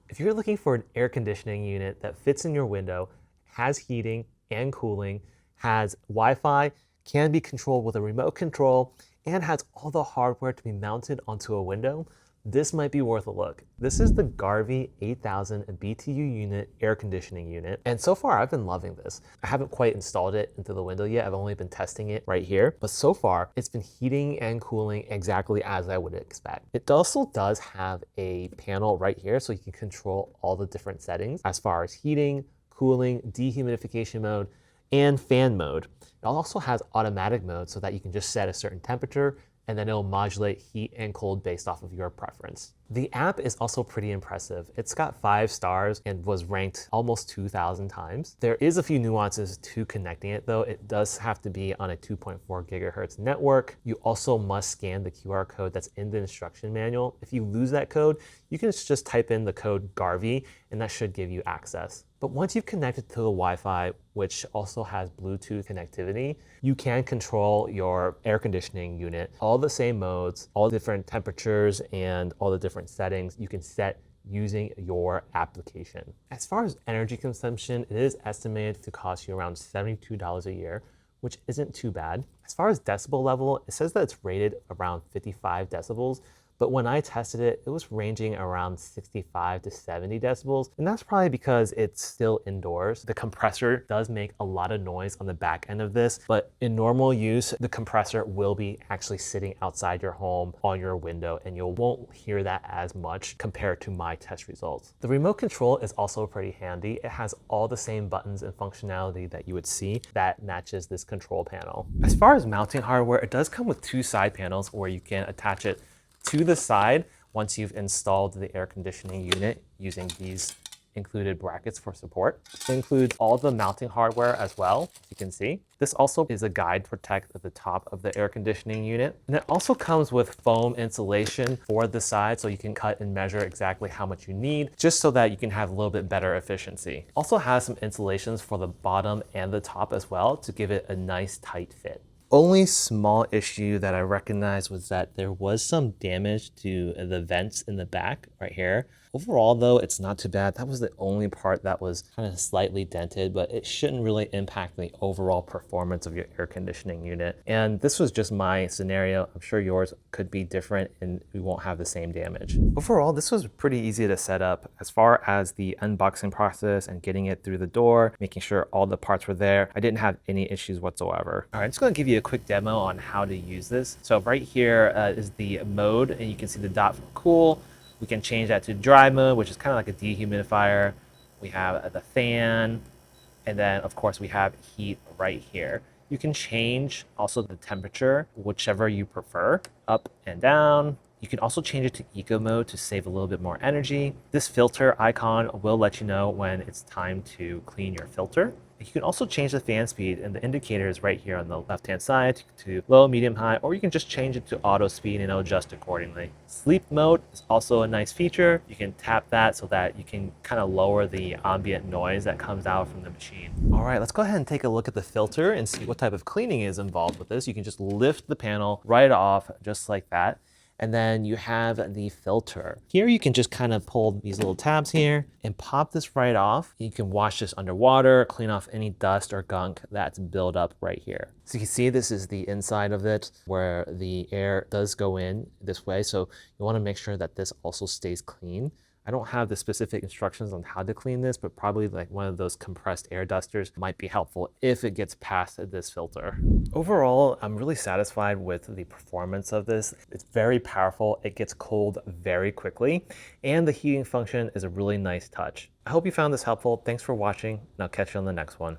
If you're looking for an air conditioning unit that fits in your window, has heating and cooling, has Wi-Fi, can be controlled with a remote control, and has all the hardware to be mounted onto a window, this might be worth a look. This is the Garvee 8000 BTU unit air conditioning unit. And so far I've been loving this. I haven't quite installed it into the window yet. I've only been testing it right here. But so far it's been heating and cooling exactly as I would expect. It also does have a panel right here so you can control all the different settings as far as heating, cooling, dehumidification mode, and fan mode. It also has automatic mode so that you can just set a certain temperature and then it'll modulate heat and cold based off of your preference. The app is also pretty impressive. It's got 5 stars and was ranked almost 2,000 times. There is a few nuances to connecting it though. It does have to be on a 2.4 gigahertz network. You also must scan the QR code that's in the instruction manual. If you lose that code, you can just type in the code Garvee and that should give you access. But once you've connected to the Wi-Fi, which also has Bluetooth connectivity, you can control your air conditioning unit, all the same modes, all the different temperatures, and all the different settings you can set using your application. As far as energy consumption, it is estimated to cost you around $72 a year, which isn't too bad. As far as decibel level, it says that it's rated around 55 decibels, but when I tested it, it was ranging around 65 to 70 decibels. And that's probably because it's still indoors. The compressor does make a lot of noise on the back end of this, but in normal use, the compressor will be actually sitting outside your home on your window and you won't hear that as much compared to my test results. The remote control is also pretty handy. It has all the same buttons and functionality that you would see that matches this control panel. As far as mounting hardware, it does come with 2 side panels where you can attach it to the side once you've installed the air conditioning unit using these included brackets for support. It includes all the mounting hardware as well, as you can see. This also is a guide protect at the top of the air conditioning unit. And it also comes with foam insulation for the side so you can cut and measure exactly how much you need, just so that you can have a little bit better efficiency. Also has some insulations for the bottom and the top as well to give it a nice tight fit. Only small issue that I recognized was that there was some damage to the vents in the back right here. Overall though, it's not too bad. That was the only part that was kind of slightly dented, but it shouldn't really impact the overall performance of your air conditioning unit. And this was just my scenario. I'm sure yours could be different and we won't have the same damage. Overall, this was pretty easy to set up as far as the unboxing process and getting it through the door, making sure all the parts were there. I didn't have any issues whatsoever. All right, I'm just gonna give you a quick demo on how to use this. So right here is the mode and you can see the dot for cool. We can change that to dry mode, which is kind of like a dehumidifier. We have the fan, and then of course we have heat right here. You can change also the temperature, whichever you prefer, up and down. You can also change it to eco mode to save a little bit more energy. This filter icon will let you know when it's time to clean your filter. You can also change the fan speed, and the indicator is right here on the left-hand side to low, medium, high, or you can just change it to auto speed and it'll adjust accordingly. Sleep mode is also a nice feature. You can tap that so that you can kind of lower the ambient noise that comes out from the machine. All right, let's go ahead and take a look at the filter and see what type of cleaning is involved with this. You can just lift the panel right off just like that. And then you have the filter. Here you can just kind of pull these little tabs here and pop this right off. You can wash this underwater, clean off any dust or gunk that's built up right here. So you can see this is the inside of it where the air does go in this way. So you want to make sure that this also stays clean. I don't have the specific instructions on how to clean this, but probably like one of those compressed air dusters might be helpful if it gets past this filter. Overall, I'm really satisfied with the performance of this. It's very powerful. It gets cold very quickly, and the heating function is a really nice touch. I hope you found this helpful. Thanks for watching, and I'll catch you on the next one.